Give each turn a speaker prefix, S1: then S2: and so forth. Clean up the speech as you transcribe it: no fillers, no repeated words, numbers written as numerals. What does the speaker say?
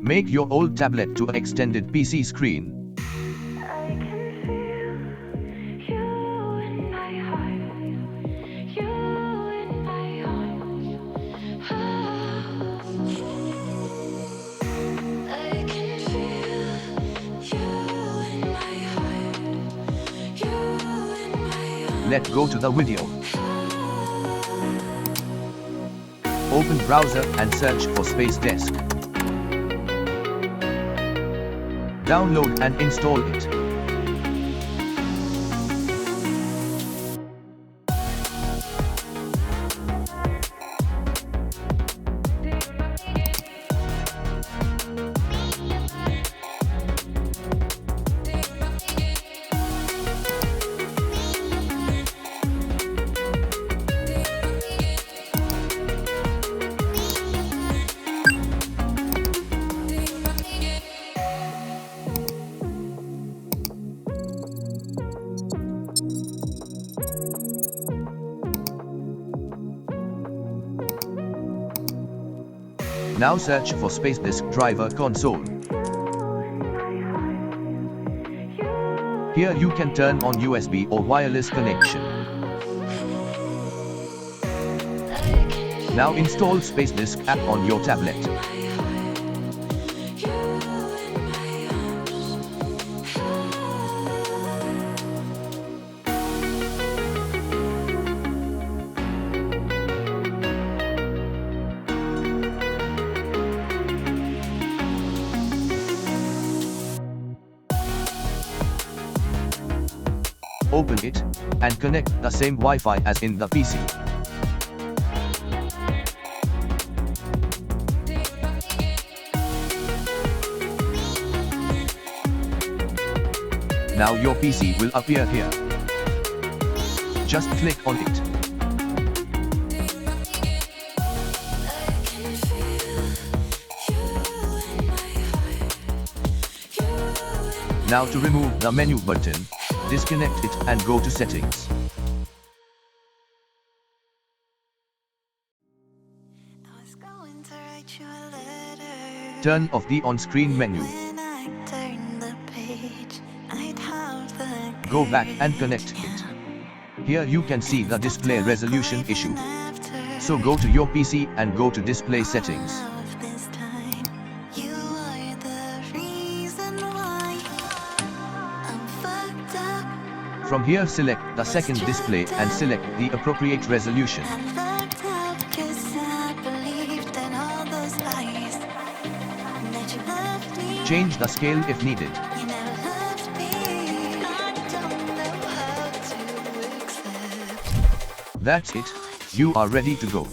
S1: Make your old tablet to an extended PC screen. Let's go to the video. Open browser and search for Space Desk. Download and install it. Now search for Space Disk Driver Console. Here you can turn on USB or wireless connection. Now install Space Disk app on your tablet. Open it, and connect the same Wi-Fi as in the PC. Now your PC will appear here. Just click on it. Now to remove the menu button, disconnect it and go to Settings. Turn off the on-screen menu. Go back and connect it. Here you can see the display resolution issue. So go to your PC and go to Display Settings. From here select the second display and select the appropriate resolution. Change the scale if needed. That's it, you are ready to go.